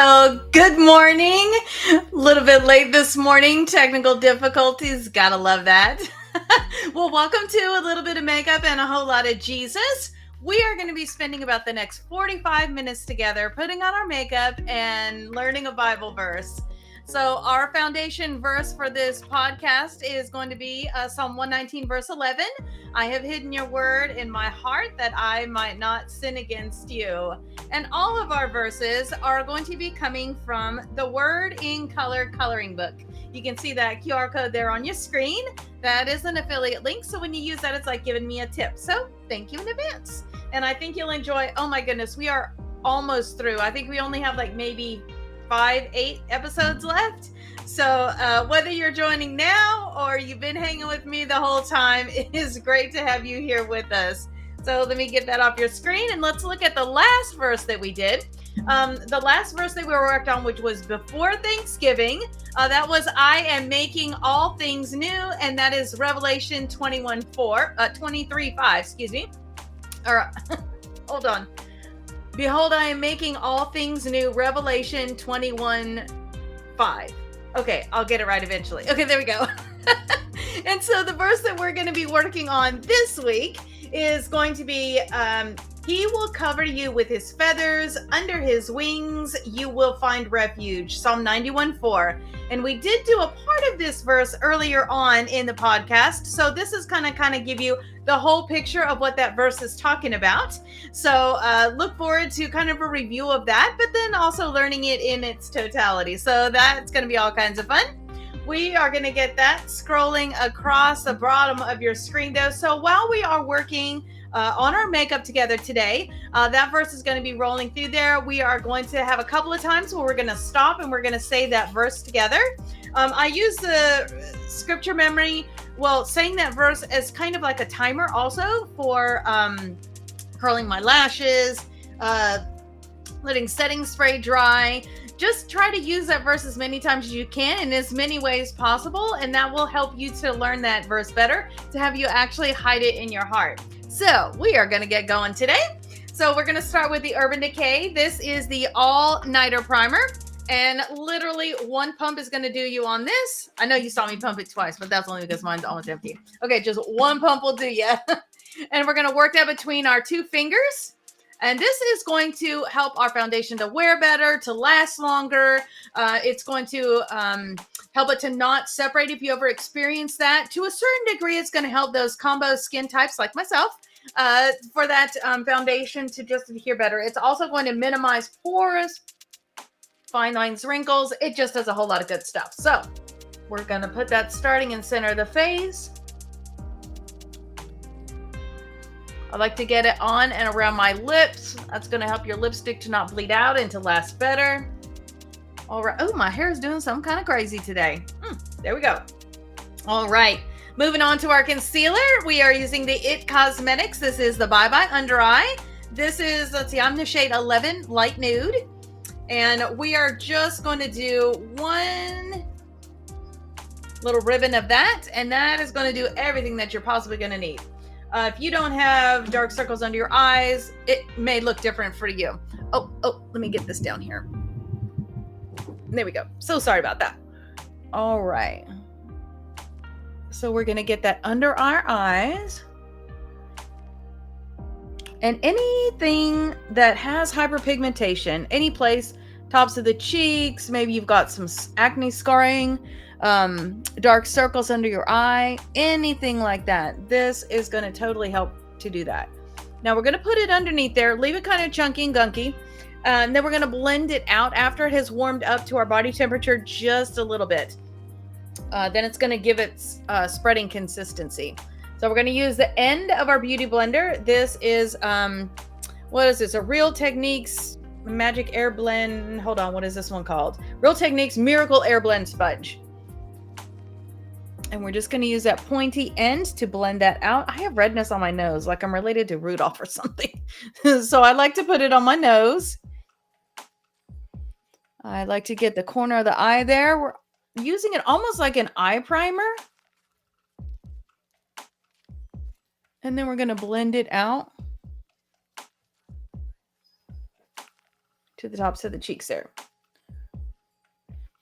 Well, good morning. A little bit late this morning. Technical difficulties. Gotta love that. Well, welcome to a little bit of makeup and a whole lot of Jesus. We are going to be spending about the next 45 minutes together putting on our makeup and learning a Bible verse. So our foundation verse for this podcast is going to be Psalm 119, verse 11. I have hidden your word in my heart that I might not sin against you. And all of our verses are going to be coming from the Word in Color coloring book. You can see that QR code there on your screen. That is an affiliate link. So when you use that, it's like giving me a tip. So thank you in advance. And I think you'll enjoy. Oh my goodness, we are almost through. I think we only have like maybe 8 episodes left. So whether you're joining now or you've been hanging with me the whole time, it is great to have you here with us. So let me get that off your screen and let's look at the last verse that we did. The last verse that we worked on, which was before Thanksgiving, that was I am making all things new, and that is Revelation 23:5, excuse me. Or hold on. Behold, I am making all things new, Revelation 21:5. Okay, I'll get it right eventually. Okay, there we go. And so the verse that we're going to be working on this week is going to be, he will cover you with his feathers, under his wings you will find refuge, Psalm 91:4. And we did do a part of this verse earlier on in the podcast, so this is kind of give you the whole picture of what that verse is talking about. So look forward to kind of a review of that, but then also learning it in its totality. So that's going to be all kinds of fun. We are going to get that scrolling across the bottom of your screen though. So while we are working on our makeup together today, that verse is going to be rolling through there. We are going to have a couple of times where we're going to stop and we're going to say that verse together. I use the scripture memory, saying that verse as kind of like a timer also for curling my lashes, letting setting spray dry. Just try to use that verse as many times as you can in as many ways possible, and that will help you to learn that verse better, to have you actually hide it in your heart. So we are going to get going today. So we're going to start with the Urban Decay. This is the all-nighter primer, and literally one pump is going to do you on this. I know you saw me pump it twice, but that's only because mine's almost empty. Okay, just one pump will do you. And we're going to work that between our two fingers. And this is going to help our foundation to wear better, to last longer. It's going to help it to not separate if you ever experience that. To a certain degree, it's going to help those combo skin types like myself for that foundation to just adhere better. It's also going to minimize pores, fine lines, wrinkles. It just does a whole lot of good stuff. So we're going to put that starting in center of the face. I like to get it on and around my lips. That's going to help your lipstick to not bleed out and to last better. All right. Oh, my hair is doing something kind of crazy today. There we go. All right. Moving on to our concealer. We are using the IT Cosmetics. This is the Bye Bye Under Eye. This is, let's see, I'm the shade 11, Light Nude. And we are just going to do one little ribbon of that. And that is going to do everything that you're possibly going to need. If you don't have dark circles under your eyes, it may look different for you. Oh, let me get this down here. There we go. So sorry about that. All right. So we're going to get that under our eyes. And anything that has hyperpigmentation, any place, tops of the cheeks, maybe you've got some acne scarring, dark circles under your eye, anything like that. This is going to totally help to do that. Now we're going to put it underneath there, leave it kind of chunky and gunky, and then we're going to blend it out after it has warmed up to our body temperature just a little bit. Then it's going to give it spreading consistency. So we're going to use the end of our beauty blender. This is, what is this? A Real Techniques Magic Air Blend. Hold on, what is this one called? Real Techniques Miracle Air Blend Sponge. And we're just going to use that pointy end to blend that out. I have redness on my nose, like I'm related to Rudolph or something. So I like to put it on my nose. I like to get the corner of the eye there. We're using it almost like an eye primer. And then we're going to blend it out to the tops of the cheeks there.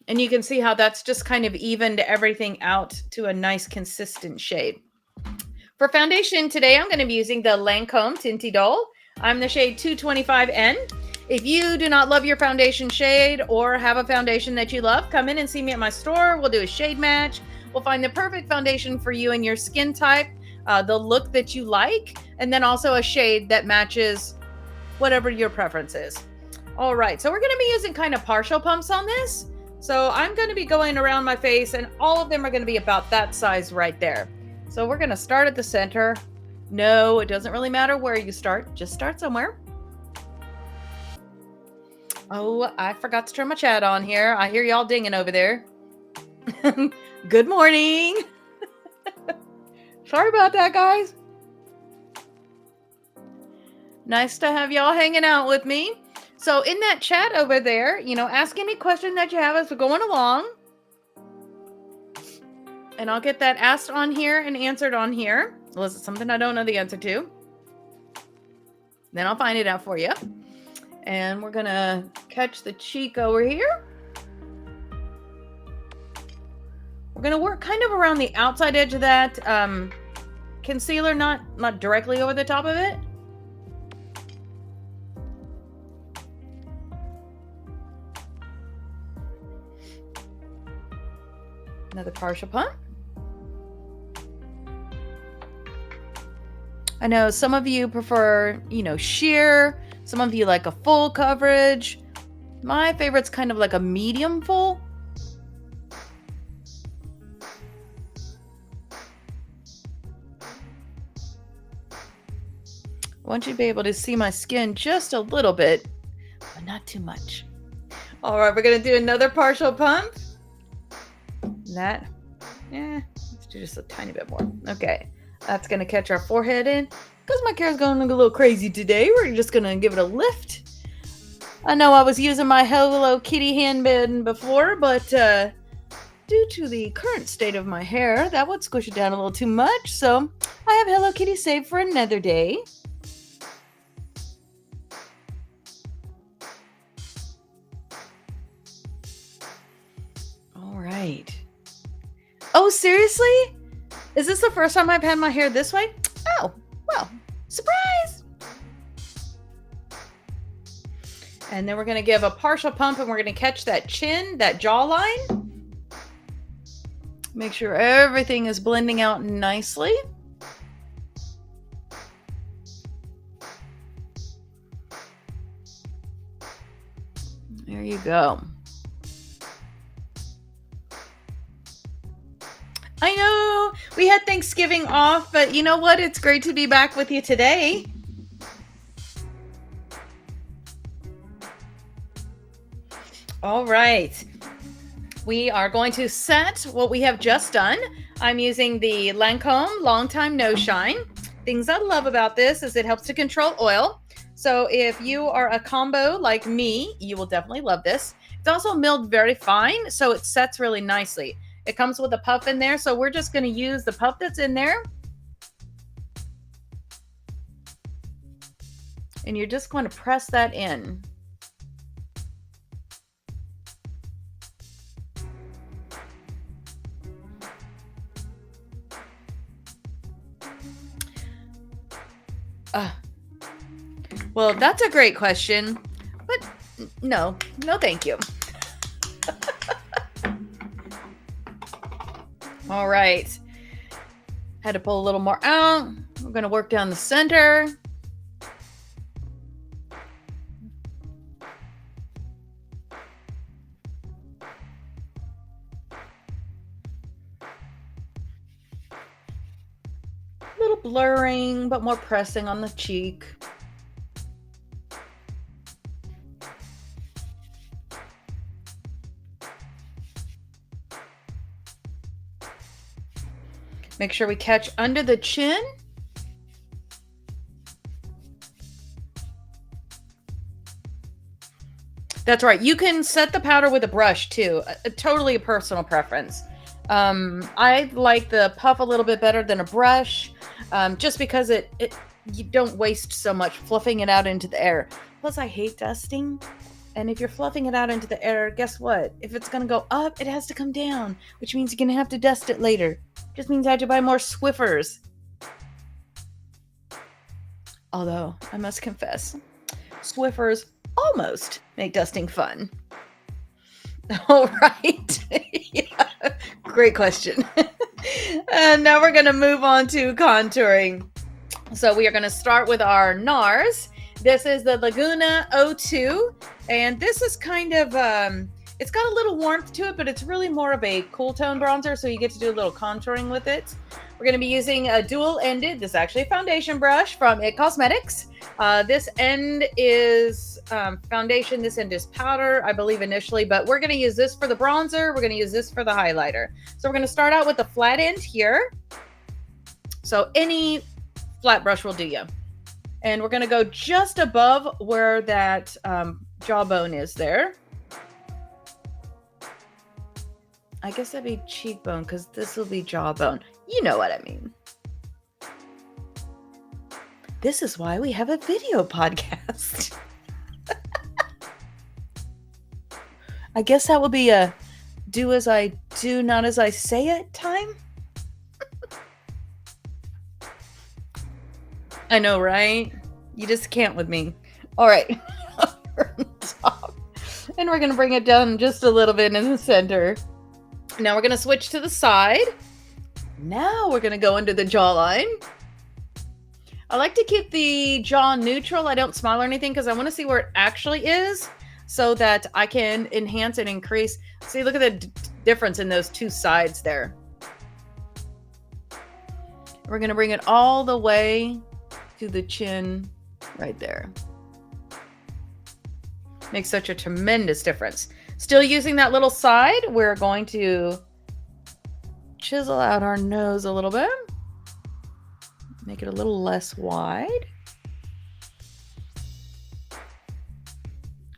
And you can see how that's just kind of evened everything out to a nice consistent shade. For foundation today, I'm going to be using the Lancôme Teint Idole. I'm the shade 225N. If you do not love your foundation shade or have a foundation that you love, come in and see me at my store. We'll do a shade match. We'll find the perfect foundation for you and your skin type, the look that you like, and then also a shade that matches whatever your preference is. All right, so we're going to be using kind of partial pumps on this. So I'm going to be going around my face, and all of them are going to be about that size right there. So we're going to start at the center. No, it doesn't really matter where you start. Just start somewhere. Oh, I forgot to turn my chat on here. I hear y'all dinging over there. Good morning. Sorry about that, guys. Nice to have y'all hanging out with me. So in that chat over there, ask any question that you have as we're going along. And I'll get that asked on here and answered on here. Unless it's something I don't know the answer to. Then I'll find it out for you. And we're going to catch the cheek over here. We're going to work kind of around the outside edge of that concealer, not directly over the top of it. Another partial pump. I know some of you prefer, sheer. Some of you like a full coverage. My favorite's kind of like a medium full. I want you to be able to see my skin just a little bit, but not too much. All right, we're going to do another partial pump. Let's do just a tiny bit more. Okay, that's going to catch our forehead in. Because my hair is going to look a little crazy today, we're just going to give it a lift. I know I was using my Hello Kitty handband before, but due to the current state of my hair, that would squish it down a little too much. So I have Hello Kitty saved for another day. All right. Oh, seriously? Is this the first time I've had my hair this way? Oh, well, surprise! And then we're going to give a partial pump and we're going to catch that chin, that jawline. Make sure everything is blending out nicely. There you go. I know we had Thanksgiving off, but you know what? It's great to be back with you today. All right. We are going to set what we have just done. I'm using the Lancôme Long Time No Shine. Things I love about this is it helps to control oil. So if you are a combo like me, you will definitely love this. It's also milled very fine, so it sets really nicely. It comes with a puff in there, so we're just going to use the puff that's in there. And you're just going to press that in. Well, that's a great question, but no thank you. All right. Had to pull a little more out. We're going to work down the center. A little blurring, but more pressing on the cheek. Make sure we catch under the chin. That's right. You can set the powder with a brush too. Totally a personal preference. I like the puff a little bit better than a brush, just because you don't waste so much fluffing it out into the air. Plus, I hate dusting. And if you're fluffing it out into the air, guess what? If it's going to go up, it has to come down, which means you're going to have to dust it later. Just means I have to buy more Swiffers. Although, I must confess, Swiffers almost make dusting fun. All right. Yeah. Great question. And now we're going to move on to contouring. So we are going to start with our NARS. This is the Laguna 02. And this is kind of, it's got a little warmth to it, but it's really more of a cool tone bronzer. So you get to do a little contouring with it. We're going to be using a dual-ended, this is actually a foundation brush from It Cosmetics. This end is foundation, this end is powder, I believe initially, but we're going to use this for the bronzer, we're going to use this for the highlighter. So we're going to start out with the flat end here. So any flat brush will do you. And we're going to go just above where that jawbone is there. I guess that'd be cheekbone because this will be jawbone. You know what I mean. This is why we have a video podcast. I guess that will be a do as I do, not as I say it time. I know, right? You just can't with me. All right. Top. And we're going to bring it down just a little bit in the center. Now we're going to switch to the side. Now we're going to go into the jawline. I like to keep the jaw neutral. I don't smile or anything because I want to see where it actually is so that I can enhance and increase. See, look at the difference in those two sides there. We're going to bring it all the way to the chin right there. Makes such a tremendous difference. Still using that little side, we're going to chisel out our nose a little bit. Make it a little less wide.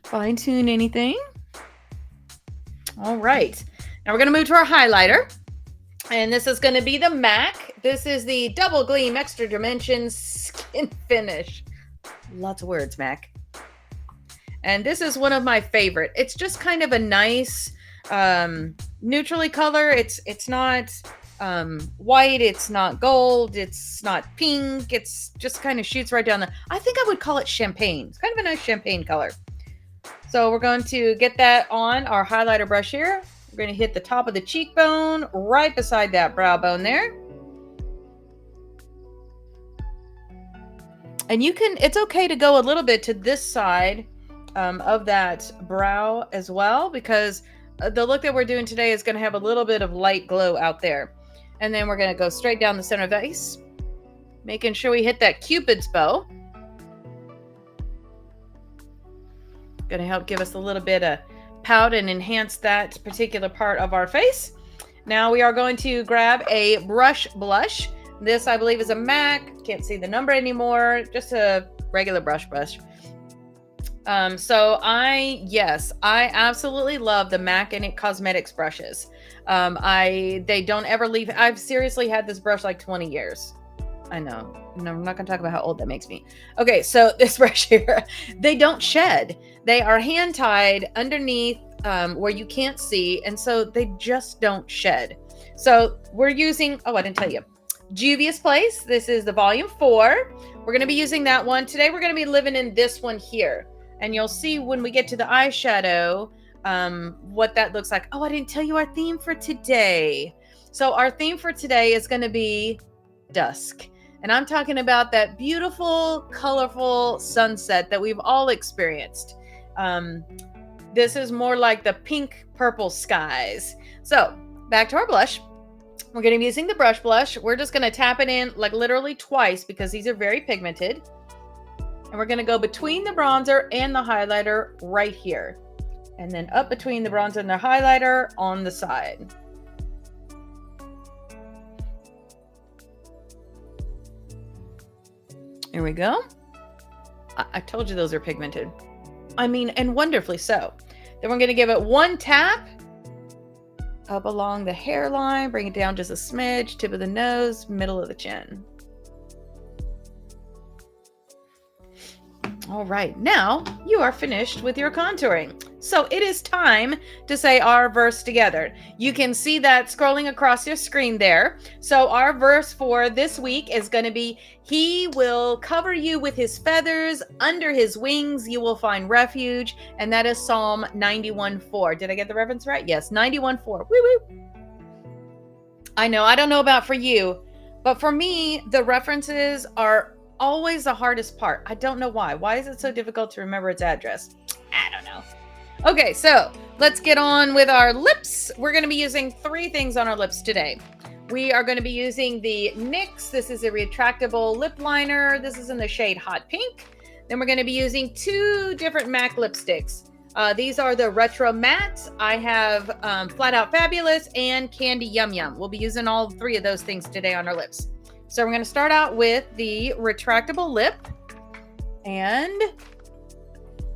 Fine tune anything. All right. Now we're going to move to our highlighter. And this is going to be the MAC. This is the Double Gleam Extra Dimension Skin Finish. Lots of words, MAC. And this is one of my favorite. It's just kind of a nice neutrally color. It's not white. It's not gold. It's not pink. It's just kind of shoots right down the... I think I would call it champagne. It's kind of a nice champagne color. So we're going to get that on our highlighter brush here. We're going to hit the top of the cheekbone right beside that brow bone there. And you can, it's okay to go a little bit to this side of that brow as well, because the look that we're doing today is going to have a little bit of light glow out there. And then we're going to go straight down the center of the face, making sure we hit that Cupid's bow. Going to help give us a little bit of pout and enhance that particular part of our face. Now we are going to grab a brush blush. This, I believe, is a MAC. Can't see the number anymore. Just a regular brush. So I absolutely love the MAC and It Cosmetics brushes. They don't ever leave. I've seriously had this brush like 20 years. I know. No, I'm not going to talk about how old that makes me. Okay, so this brush here, they don't shed. They are hand tied underneath where you can't see, and so they just don't shed. So we're using, oh, I didn't tell you, Juvia's Place. This is the volume 4. We're going to be using that one. Today we're going to be living in this one here. And you'll see when we get to the eyeshadow what that looks like. Oh, I didn't tell you our theme for today. So our theme for today is going to be dusk. And I'm talking about that beautiful, colorful sunset that we've all experienced. This is more like the pink purple skies. So back to our blush. We're going to be using the brush blush. We're just going to tap it in like literally twice because these are very pigmented. And we're going to go between the bronzer and the highlighter right here. And then up between the bronzer and the highlighter on the side. Here we go. I told you those are pigmented. I mean, and wonderfully so. Then we're going to give it one tap up along the hairline, bring it down just a smidge, tip of the nose, middle of the chin. All right, now you are finished with your contouring. So it is time to say our verse together. You can see that scrolling across your screen there. So our verse for this week is going to be, he will cover you with his feathers, under his wings you will find refuge. And that is Psalm 91:4. Did I get the reference right? Yes, 91:4. Woo woo. I know, I don't know about for you, but for me, the references are always the hardest part. I don't know why. Why is it so difficult to remember its address? I don't know. Okay, so let's get on with our lips. We're going to be using 3 things on our lips today. We are going to be using the NYX. This is a retractable lip liner. This is in the shade Hot Pink. Then we're going to be using 2 different MAC lipsticks. These are the Retro Mattes. I have Flat Out Fabulous and Candy Yum Yum. We'll be using all 3 of those things today on our lips. So we're going to start out with the retractable lip, and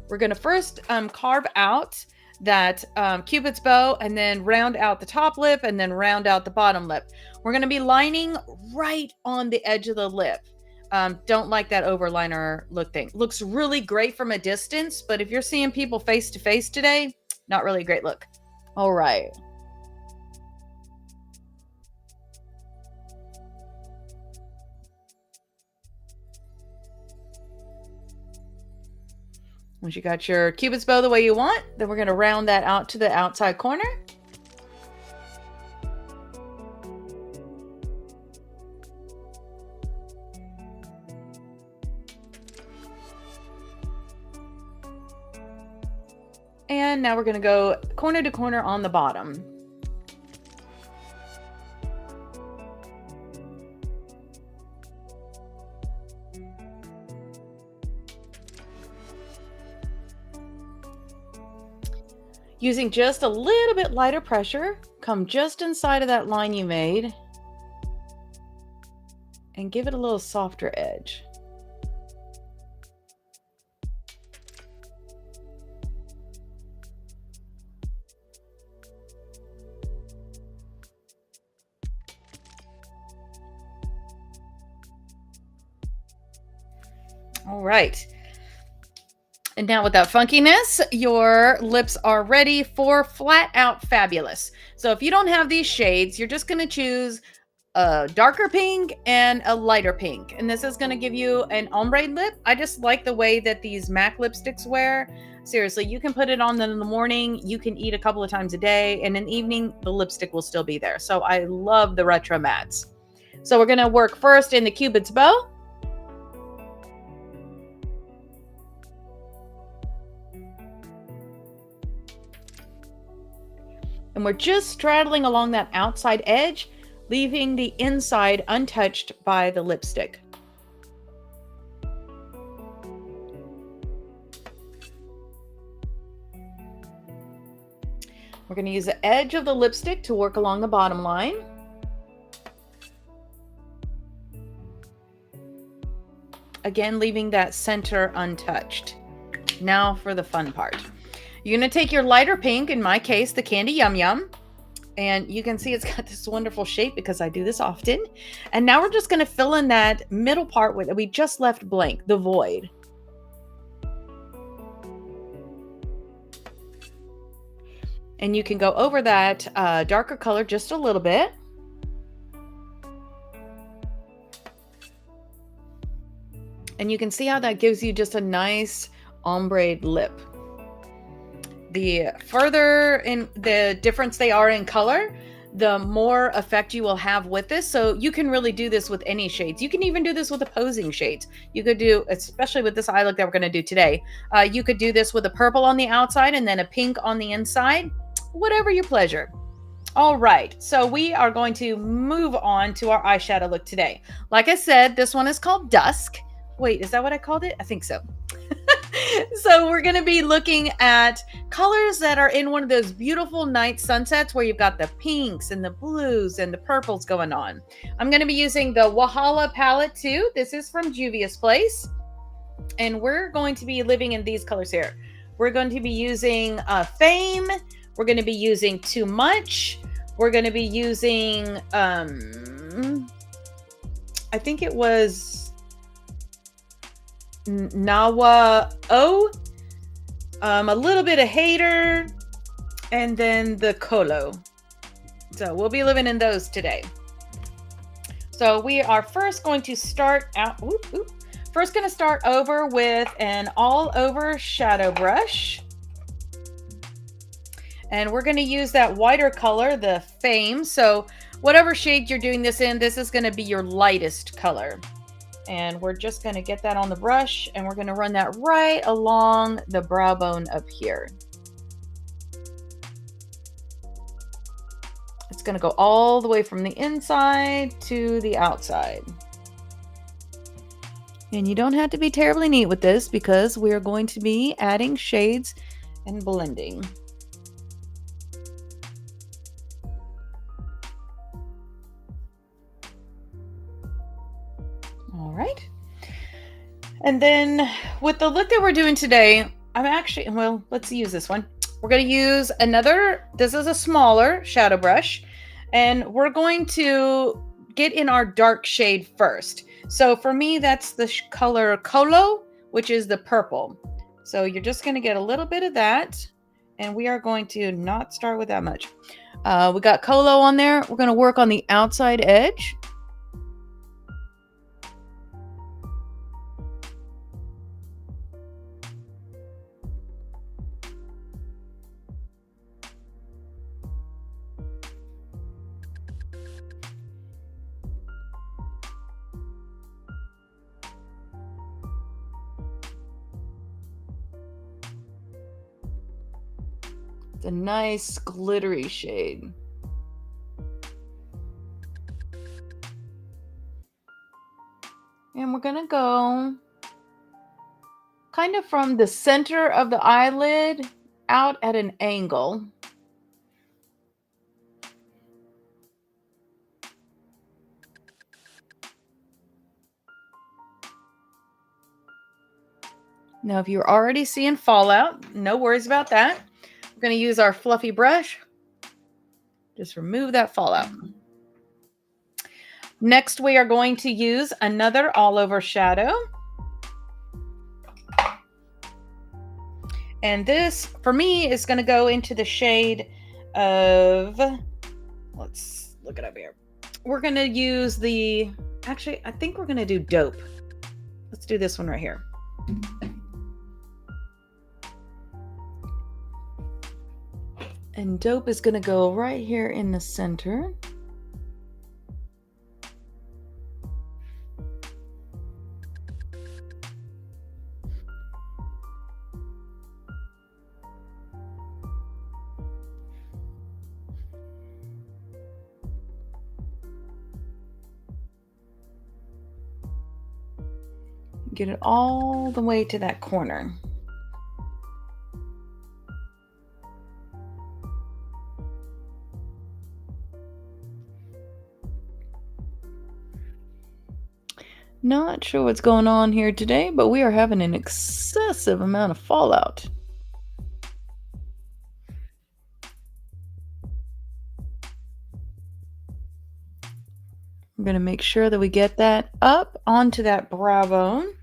we're going to first carve out that Cupid's bow, and then round out the top lip, and then round out the bottom lip. We're going to be lining right on the edge of the lip. Don't like that overliner look thing. Looks really great from a distance, but if you're seeing people face to face today, not really a great look. All right. Once you got your Cupid's bow the way you want, then we're going to round that out to the outside corner. And now we're going to go corner to corner on the bottom. Using just a little bit lighter pressure, come just inside of that line you made and give it a little softer edge. All right. And now with that funkiness, your lips are ready for Flat Out Fabulous. So if you don't have these shades, you're just going to choose a darker pink and a lighter pink. And this is going to give you an ombre lip. I just like the way that these MAC lipsticks wear. Seriously, you can put it on in the morning. You can eat a couple of times a day. And in the evening, the lipstick will still be there. So I love the Retro Mattes. So we're going to work first in the Cupid's bow. And we're just straddling along that outside edge, leaving the inside untouched by the lipstick. We're going to use the edge of the lipstick to work along the bottom line. Again, leaving that center untouched. Now for the fun part. You're going to take your lighter pink, in my case, the Candy Yum Yum, and you can see it's got this wonderful shape because I do this often. And now we're just going to fill in that middle part that we just left blank, the void. And you can go over that darker color just a little bit. And you can see how that gives you just a nice ombre lip. The further in the difference they are in color, the more effect you will have with this. So you can really do this with any shades. You can even do this with opposing shades. You could do, especially with this eye look that we're going to do today, you could do this with a purple on the outside and then a pink on the inside, whatever your pleasure. All right, so we are going to move on to our eyeshadow look today. Like I said, this one is called Dusk. Wait, is that what I called it? I think so. So we're going to be looking at colors that are in one of those beautiful night sunsets where you've got the pinks and the blues and the purples going on. I'm going to be using the Wahala palette too. This is from Juvia's Place. And we're going to be living in these colors here. We're going to be using Fame. We're going to be using Too Much. We're going to be using, I think it was Nawa O, a little bit of Hater, and then the Colo. So we'll be living in those today. So we are first going to start out, first going to start over with an all over shadow brush. And we're going to use that whiter color, the Fame. So whatever shade you're doing this in, this is going to be your lightest color. And we're just going to get that on the brush, and we're going to run that right along the brow bone up here. It's going to go all the way from the inside to the outside. And you don't have to be terribly neat with this because we're going to be adding shades and blending. All right. And then with the look that we're doing today, let's use this one. We're going to use this is a smaller shadow brush, and we're going to get in our dark shade first. So for me, that's the color Colo, which is the purple. So you're just going to get a little bit of that, and we are going to not start with that much. We got Colo on there. We're going to work on the outside edge. A nice glittery shade. And we're going to go kind of from the center of the eyelid out at an angle. Now, if you're already seeing fallout, no worries about that. We're going to use our fluffy brush. Just remove that fallout. Next, we are going to use another all-over shadow. And this, for me, is going to go into the shade of, let's look it up here. We're going to use I think we're going to do Dope. Let's do this one right here. And Dope is going to go right here in the center. Get it all the way to that corner. Not sure what's going on here today, but we are having an excessive amount of fallout. I'm going to make sure that we get that up onto that brow bone.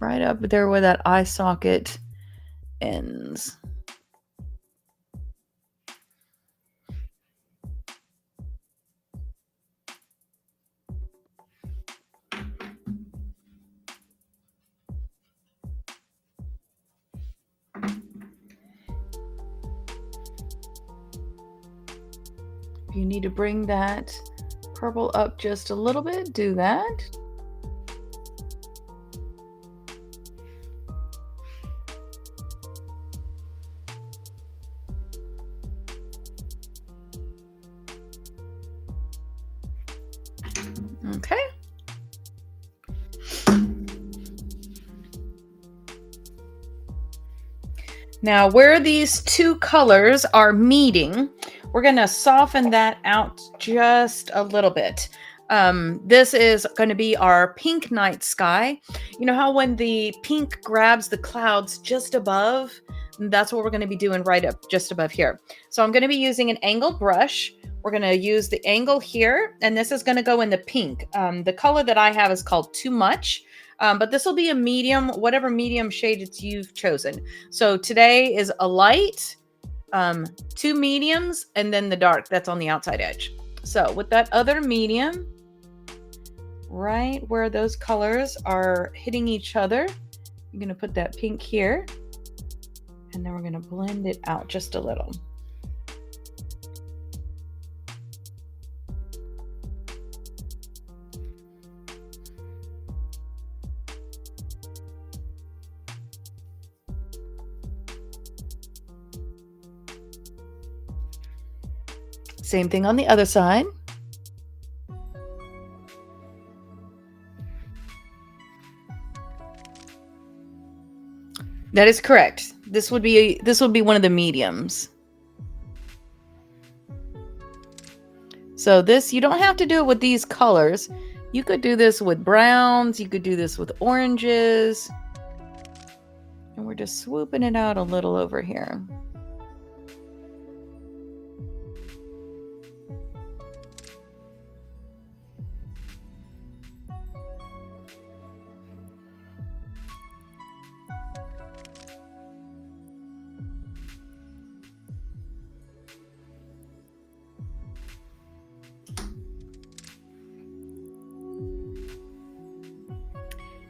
Right up there where that eye socket ends. If you need to bring that purple up just a little bit, do that. Okay. Now, where these two colors are meeting, we're going to soften that out just a little bit. This is going to be our pink night sky. You know how when the pink grabs the clouds just above? That's what we're going to be doing right up just above here. So I'm going to be using an angled brush. We're going to use the angle here, and this is going to go in the pink. The color that I have is called Too Much. But this will be a medium, whatever medium shade you've chosen. So today is a light, 2 mediums, and then the dark that's on the outside edge. So with that other medium, right where those colors are hitting each other, I'm going to put that pink here, and then we're going to blend it out just a little. Same thing on the other side. That is correct. This would be one of the mediums. So this, you don't have to do it with these colors. You could do this with browns. You could do this with oranges. And we're just swooping it out a little over here.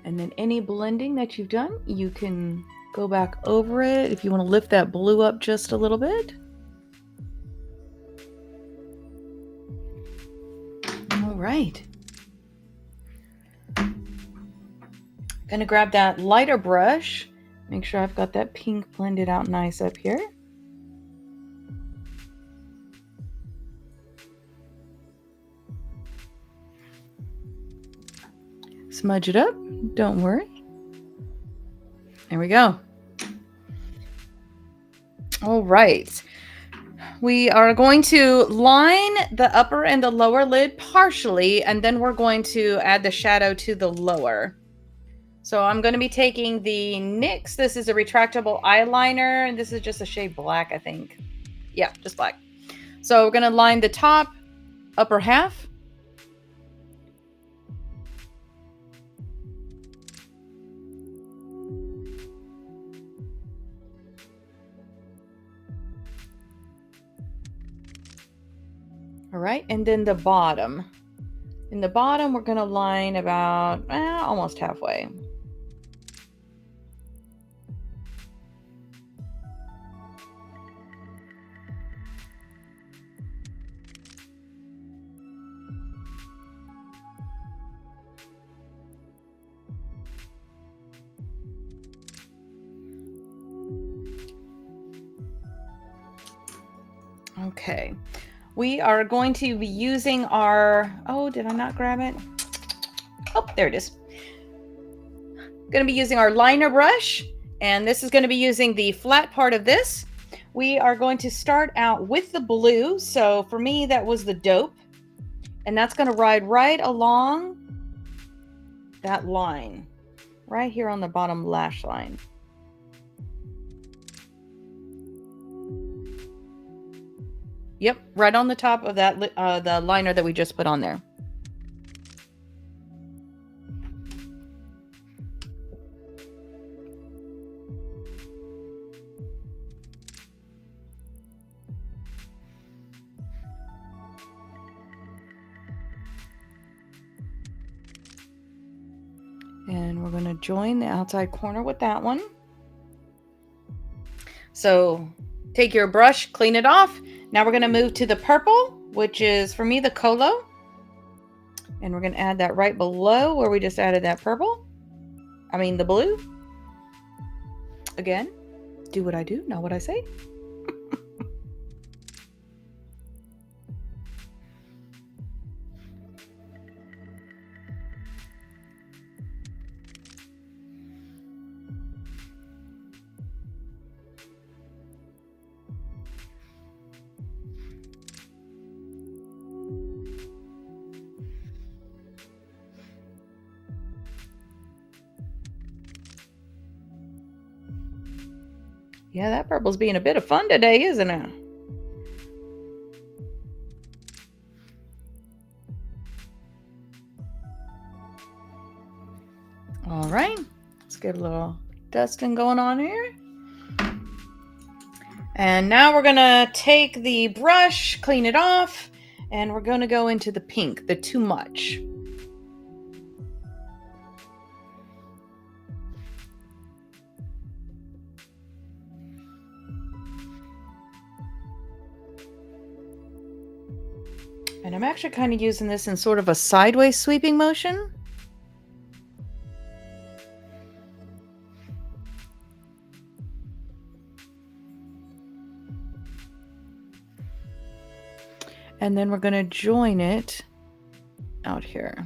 And then any blending that you've done, you can go back over it if you want to lift that blue up just a little bit. All right. Gonna grab that lighter brush. Make sure I've got that pink blended out nice up here. Smudge it up. Don't worry. There we go. All right. We are going to line the upper and the lower lid partially, and then we're going to add the shadow to the lower. So I'm going to be taking the NYX. This is a retractable eyeliner, and this is just a shade black, I think. Yeah, just black. So we're going to line the top, upper half. All right, and then the bottom. In the bottom, we're going to line about almost halfway. Okay. We are going to be using our, oh, did I not grab it? Oh, there it is. Going to be using our liner brush, and this is going to be using the flat part of this. We are going to start out with the blue. So for me, that was the dope, and that's going to ride right along that line right here on the bottom lash line. Yep, right on the top of that the liner that we just put on there. And we're going to join the outside corner with that one. So take your brush, clean it off. Now we're going to move to the purple, which is, for me, the Colo. And we're going to add that right below where we just added that purple. I mean, the blue. Again, do what I do, not what I say. Yeah, that purple's being a bit of fun today, isn't it? All get a little dusting going on here. And now we're gonna take the brush, clean it off, and we're gonna go into the pink, the too much. And I'm actually kind of using this in sort of a sideways sweeping motion. And then we're going to join it out here.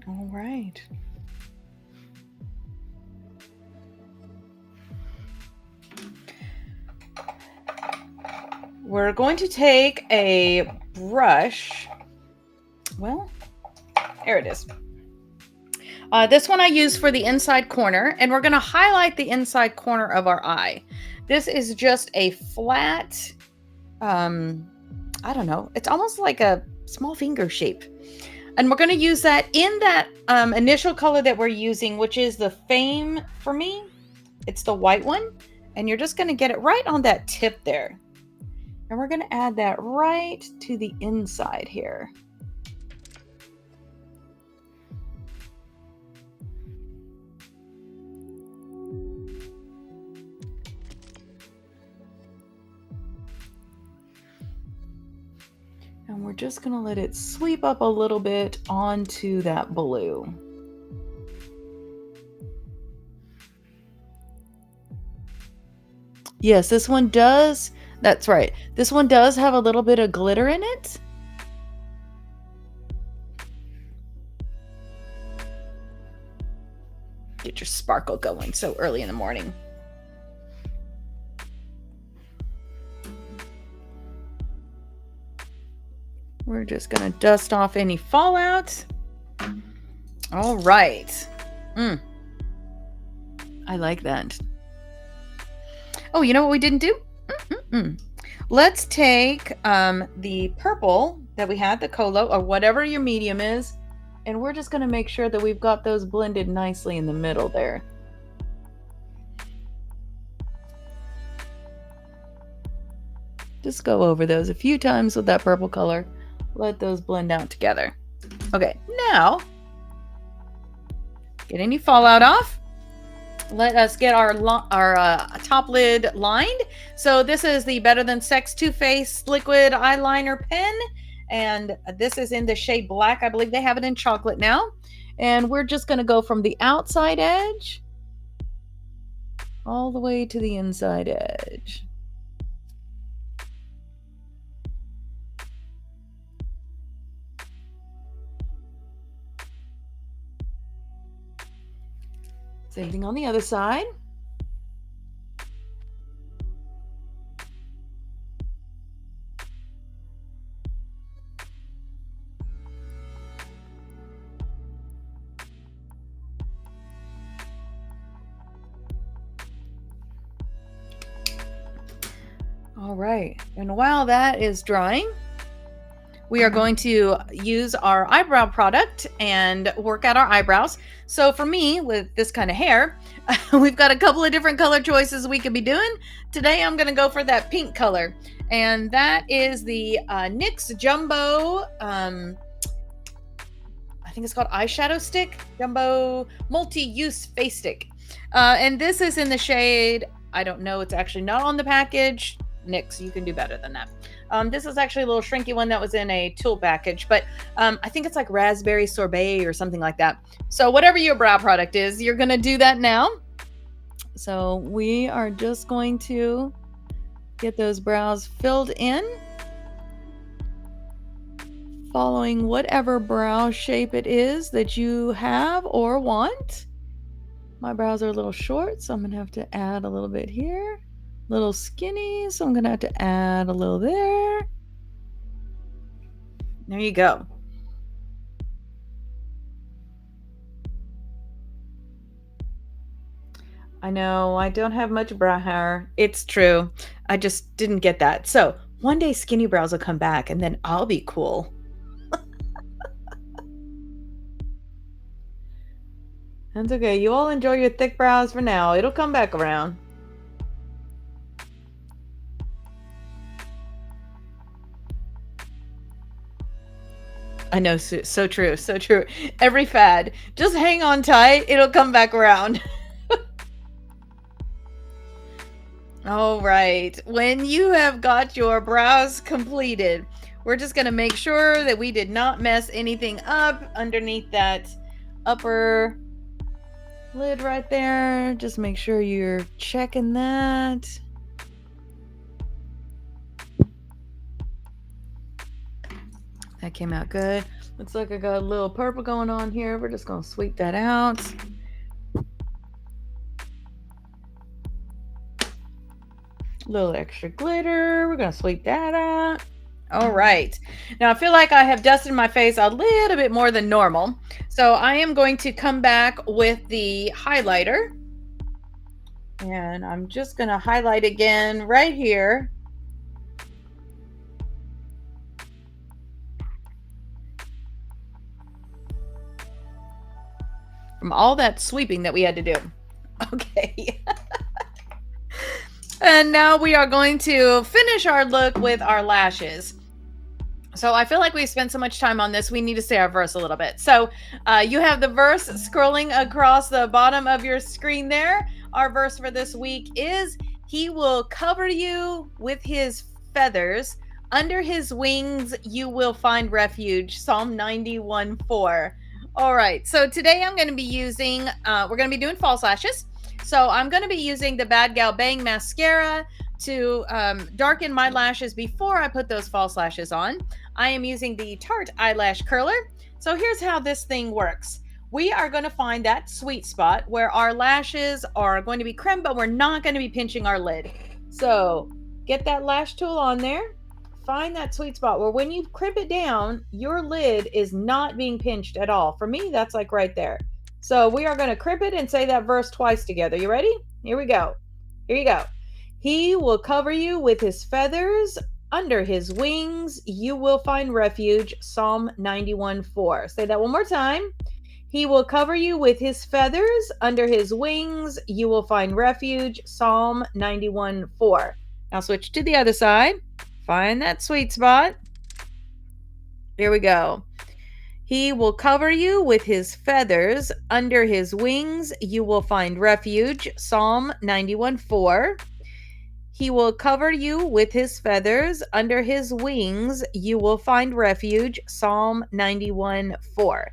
All right. We're going to take a brush. Well, here it is. This one I use for the inside corner, and we're going to highlight the inside corner of our eye. This is just a flat, I don't know, it's almost like a small finger shape. And we're going to use that in that initial color that we're using, which is the Fame for me. It's the white one. And you're just going to get it right on that tip there. And we're going to add that right to the inside here. And we're just going to let it sweep up a little bit onto that blue. Yes, this one does. That's right. This one does have a little bit of glitter in it. Get your sparkle going so early in the morning. We're just going to dust off any fallout. All right. I like that. Oh, you know what we didn't do? Let's take the purple that we had, the Colo, or whatever your medium is, and we're just going to make sure that we've got those blended nicely in the middle there. Just go over those a few times with that purple color. Let those blend out together. Okay, now, get any fallout off. Let us get our top lid lined. So this is the Better Than Sex Too Faced liquid eyeliner pen. And this is in the shade black. I believe they have it in chocolate now. And we're just going to go from the outside edge all the way to the inside edge. Same thing on the other side. All right, and while that is drying, we are going to use our eyebrow product and work out our eyebrows. So for me, with this kind of hair, we've got a couple of different color choices we could be doing. Today, I'm going to go for that pink color. And that is the NYX Jumbo, I think it's called Eyeshadow Stick, Jumbo Multi-Use Face Stick. And this is in the shade, I don't know, it's actually not on the package. NYX, you can do better than that. This is actually a little shrinky one that was in a tool package, but I think it's like raspberry sorbet or something like that. So whatever your brow product is, you're going to do that now. So we are just going to get those brows filled in, following whatever brow shape it is that you have or want. My brows are a little short, so I'm going to have to add a little bit here. Little skinny, so I'm gonna have to add a little there. There you go. I know I don't have much brow hair. It's true. I just didn't get that. So one day skinny brows will come back and then I'll be cool. That's okay. You all enjoy your thick brows for now. It'll come back around. I know. So true. So true. Every fad. Just hang on tight. It'll come back around. All right. When you have got your brows completed, we're just going to make sure that we did not mess anything up underneath that upper lid right there. Just make sure you're checking that. That came out good. Looks like I got a little purple going on here. We're just going to sweep that out. A little extra glitter. We're going to sweep that out. All right. Now I feel like I have dusted my face a little bit more than normal. So I am going to come back with the highlighter. And I'm just going to highlight again right here. From all that sweeping that we had to do. Okay. And now we are going to finish our look with our lashes. So I feel like we spent so much time on this, we need to say our verse a little bit. So you have the verse scrolling across the bottom of your screen there. Our verse for this week is, he will cover you with his feathers. Under his wings, you will find refuge. Psalm 91:4. All right. So today I'm going to be using, we're going to be doing false lashes. So I'm going to be using the Bad Gal Bang mascara to darken my lashes before I put those false lashes on. I am using the Tarte eyelash curler. So here's how this thing works. We are going to find that sweet spot where our lashes are going to be crimped, but we're not going to be pinching our lid. So get that lash tool on there. Find that sweet spot where when you crimp it down, your lid is not being pinched at all. For me, that's like right there. So we are going to crimp it and say that verse twice together. You ready? Here we go. Here you go. He will cover you with his feathers. Under his wings, you will find refuge. Psalm 91:4. Say that one more time. He will cover you with his feathers. Under his wings, you will find refuge. Psalm 91:4. Now switch to the other side. Find that sweet spot. Here we go. He will cover you with his feathers. Under his wings, you will find refuge. Psalm 91:4. He will cover you with his feathers. Under his wings, you will find refuge. Psalm 91:4.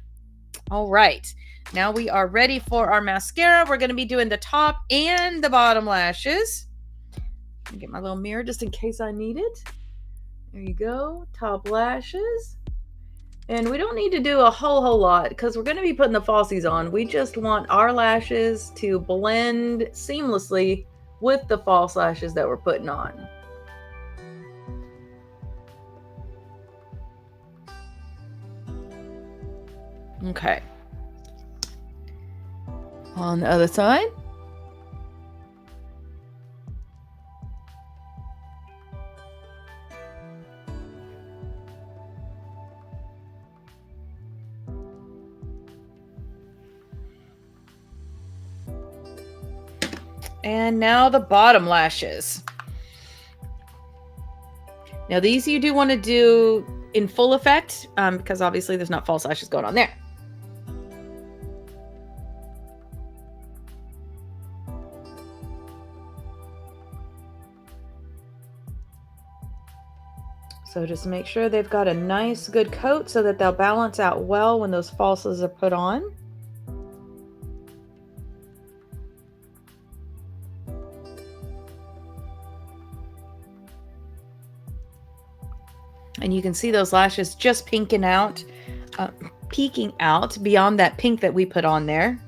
All right. Now we are ready for our mascara. We're going to be doing the top and the bottom lashes. Let me get my little mirror just in case I need it. There you go. Top lashes. And we don't need to do a whole lot because we're going to be putting the falsies on. We just want our lashes to blend seamlessly with the false lashes that we're putting on. Okay. On the other side. And now the bottom lashes. Now these you do want to do in full effect because obviously there's not false lashes going on there. So just make sure they've got a nice good coat so that they'll balance out well when those falsies are put on. And you can see those lashes just peeking out beyond that pink that we put on there.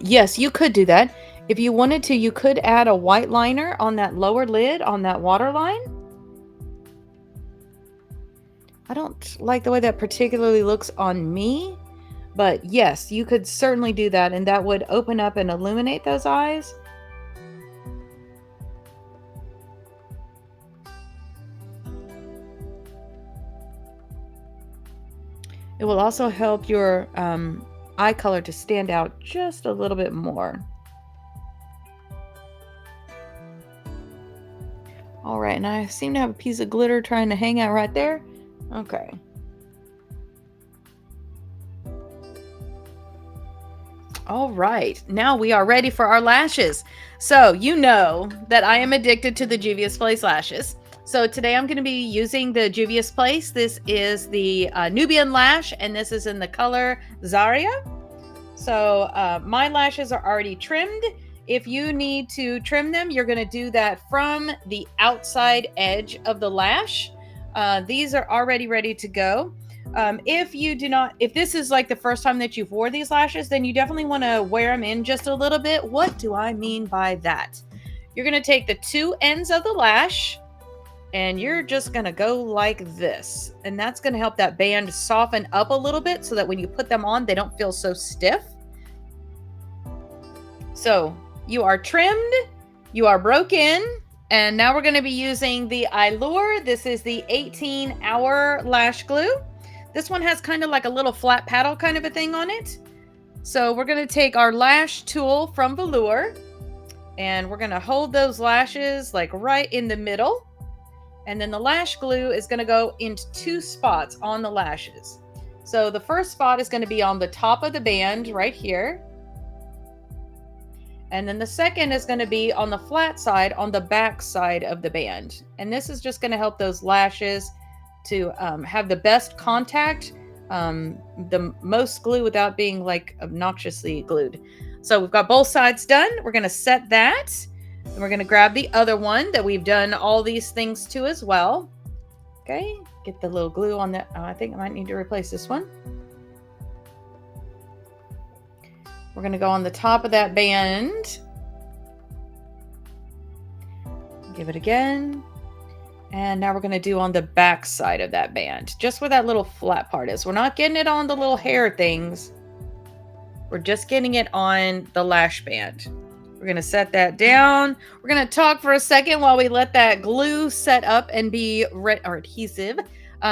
Yes, you could do that. If you wanted to, you could add a white liner on that lower lid on that waterline. I don't like the way that particularly looks on me, but yes, you could certainly do that, and that would open up and illuminate those eyes. It will also help your eye color to stand out just a little bit more. All right, and I seem to have a piece of glitter trying to hang out right there. Okay. All right, now we are ready for our lashes. So you know that I am addicted to the Juvia's Place lashes. So today I'm going to be using the Juvia's Place. This is the Nubian lash, and this is in the color Zaria. So my lashes are already trimmed. If you need to trim them, you're going to do that from the outside edge of the lash. These are already ready to go. If this is like the first time that you've wore these lashes, then you definitely want to wear them in just a little bit. What do I mean by that? You're going to take the two ends of the lash and you're just going to go like this. And that's going to help that band soften up a little bit so that when you put them on, they don't feel so stiff. So you are trimmed, you are broken, and now we're going to be using the Allure. This is the 18-hour lash glue. This one has kind of like a little flat paddle kind of a thing on it. So we're going to take our lash tool from Velour and we're going to hold those lashes like right in the middle. And then the lash glue is going to go into two spots on the lashes. So the first spot is going to be on the top of the band right here. And then the second is going to be on the flat side on the back side of the band. And this is just going to help those lashes to have the best contact, the most glue without being like obnoxiously glued. So we've got both sides done. We're going to set that. And we're going to grab the other one that we've done all these things to as well. Okay, get the little glue on that. Oh, I think I might need to replace this one. We're going to go on the top of that band. Give it again. And now we're going to do on the back side of that band, just where that little flat part is. We're not getting it on the little hair things. We're just getting it on the lash band. We're going to set that down. We're going to talk for a second while we let that glue set up and be or adhesive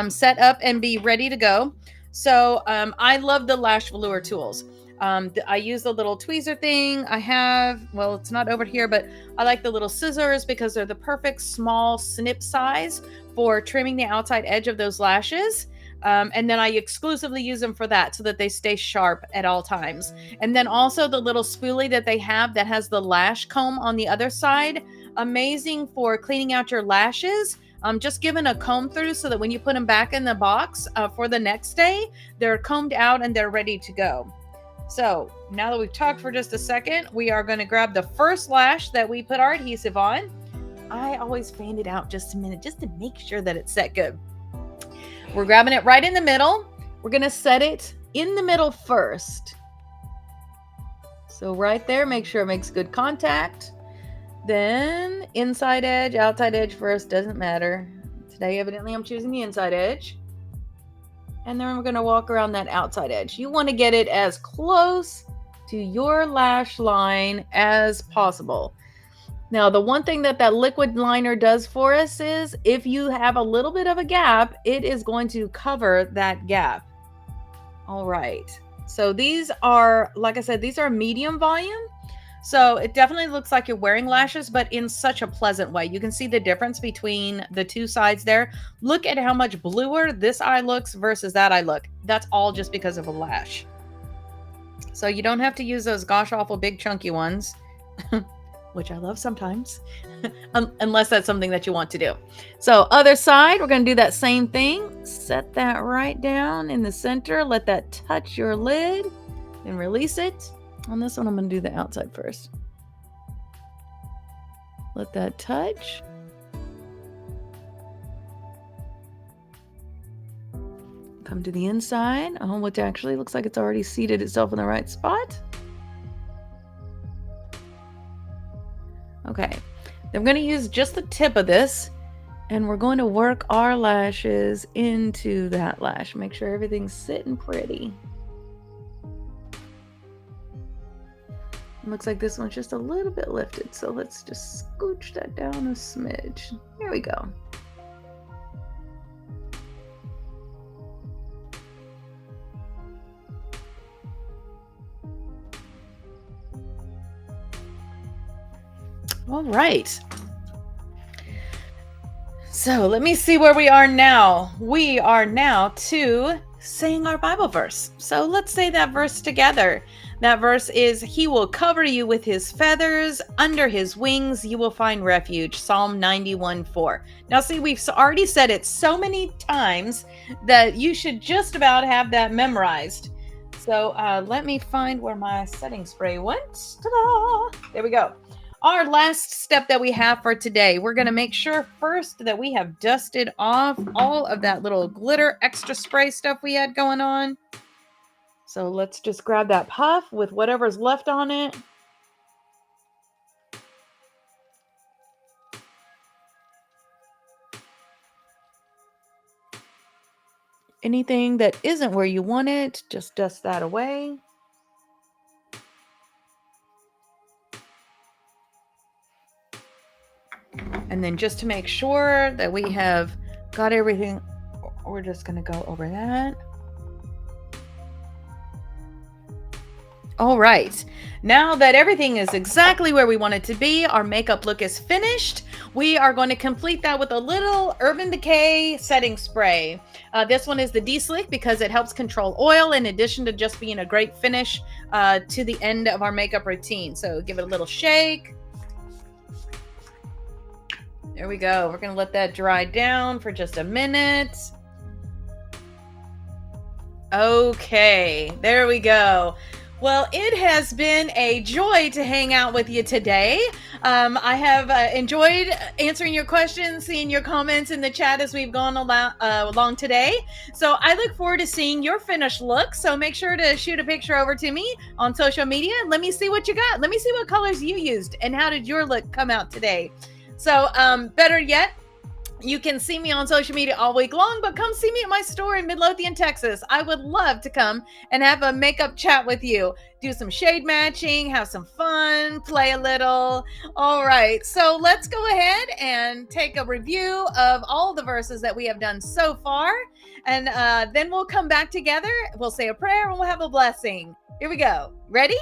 set up and be ready to go. So I love the Lash Velour tools. I use the little tweezer thing. Well, it's not over here, but I like the little scissors because they're the perfect small snip size for trimming the outside edge of those lashes. And then I exclusively use them for that so that they stay sharp at all times. And then also the little spoolie that they have that has the lash comb on the other side. Amazing for cleaning out your lashes. Just giving a comb through so that when you put them back in the box for the next day, they're combed out and they're ready to go. So now that we've talked for just a second, we are going to grab the first lash that we put our adhesive on. I always fan it out just a minute just to make sure that it's set good. We're grabbing it right in the middle. We're going to set it in the middle first. So right there, make sure it makes good contact. Then inside edge, outside edge first, doesn't matter. Today, evidently, I'm choosing the inside edge. And then we're going to walk around that outside edge. You want to get it as close to your lash line as possible. Now, the one thing that liquid liner does for us is if you have a little bit of a gap, it is going to cover that gap. All right. So these are, like I said, these are medium volume. So it definitely looks like you're wearing lashes, but in such a pleasant way. You can see the difference between the two sides there. Look at how much bluer this eye looks versus that eye look. That's all just because of a lash. So you don't have to use those gosh awful big chunky ones, which I love sometimes, unless that's something that you want to do. So other side, we're going to do that same thing. Set that right down in the center. Let that touch your lid and release it. On this one, I'm going to do the outside first. Let that touch. Come to the inside, which actually looks like it's already seated itself in the right spot. Okay, then I'm going to use just the tip of this And we're going to work our lashes into that lash. Make sure everything's sitting pretty. Looks like this one's just a little bit lifted, so let's just scooch that down a smidge. There we go. All right. So let me see where we are now. We are now to saying our Bible verse. So let's say that verse together. That verse is, he will cover you with his feathers. Under his wings, you will find refuge. Psalm 91:4. Now see, we've already said it so many times that you should just about have that memorized. So let me find where my setting spray went. Ta-da! There we go. Our last step that we have for today, we're going to make sure first that we have dusted off all of that little glitter extra spray stuff we had going on. So let's just grab that puff with whatever's left on it. Anything that isn't where you want it, just dust that away. And then just to make sure that we have got everything, we're just going to go over that. All right. Now that everything is exactly where we want it to be, our makeup look is finished. We are going to complete that with a little Urban Decay setting spray. This one is the De-Slick because it helps control oil in addition to just being a great finish to the end of our makeup routine. So give it a little shake. There we go. We're going to let that dry down for just a minute. Okay, there we go. Well, it has been a joy to hang out with you today. I have enjoyed answering your questions, seeing your comments in the chat as we've gone along today. So I look forward to seeing your finished look. So make sure to shoot a picture over to me on social media. Let me see what you got. Let me see what colors you used and how did your look come out today. So better yet, you can see me on social media all week long, but come see me at my store in Midlothian, Texas. I would love to come and have a makeup chat with you, do some shade matching, have some fun, play a little. All right, so let's go ahead and take a review of all the verses that we have done so far. And then we'll come back together. We'll say a prayer and we'll have a blessing. Here we go. Ready?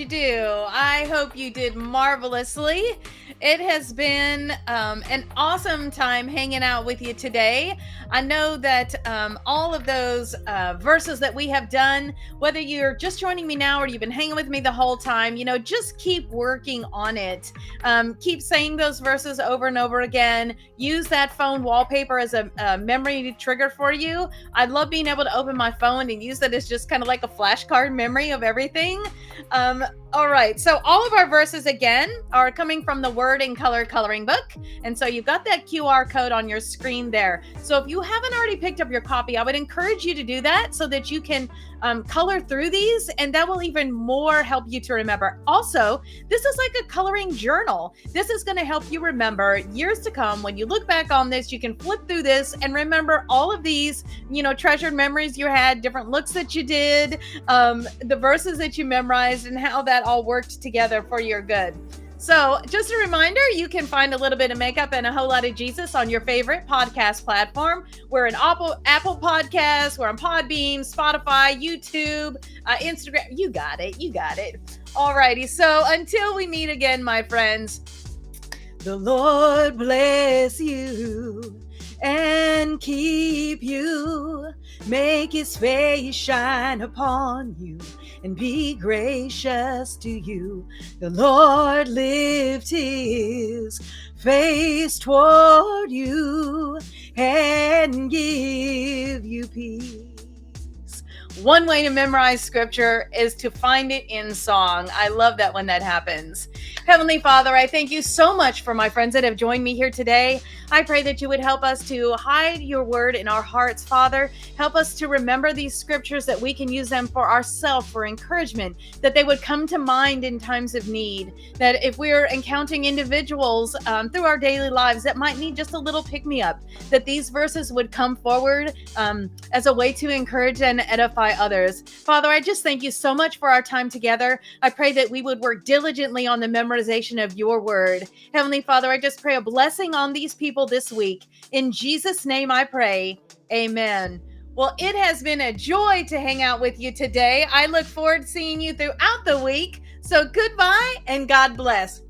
do? I hope you did marvelously. It has been an awesome time hanging out with you today. I know that all of those verses that we have done, whether you're just joining me now or you've been hanging with me the whole time, just keep working on it. Keep saying those verses over and over again. Use that phone wallpaper as a memory trigger for you. I love being able to open my phone and use that as just kind of like a flashcard memory of everything. All right, so all of our verses again are coming from the Word and Color coloring book, and so you've got that QR code on your screen there. So if you haven't already picked up your copy, I would encourage you to do that so that you can color through these, and that will even more help you to remember. Also, this is like a coloring journal. This is going to help you remember years to come. When you look back on this, you can flip through this and remember all of these, treasured memories you had, different looks that you did, the verses that you memorized, and how that all worked together for your good. So just a reminder, you can find a little bit of makeup and a whole lot of Jesus on your favorite podcast platform. We're in Apple Podcasts, we're on Podbeam, Spotify, YouTube, Instagram. You got it. All righty. So until we meet again, my friends, the Lord bless you and keep you, make his face shine upon you and be gracious to you. The Lord lift his face toward you and give you peace. One way to memorize scripture is to find it in song. I love that when that happens. Heavenly Father, I thank you so much for my friends that have joined me here today. I pray that you would help us to hide your word in our hearts, Father. Help us to remember these scriptures, that we can use them for ourselves, for encouragement, that they would come to mind in times of need, that if we're encountering individuals through our daily lives that might need just a little pick-me-up, that these verses would come forward as a way to encourage and edify others. Father, I just thank you so much for our time together. I pray that we would work diligently on the memorization of your word. Heavenly Father, I just pray a blessing on these people this week. In Jesus' name I pray. Amen. Well, it has been a joy to hang out with you today. I look forward to seeing you throughout the week. So goodbye and God bless.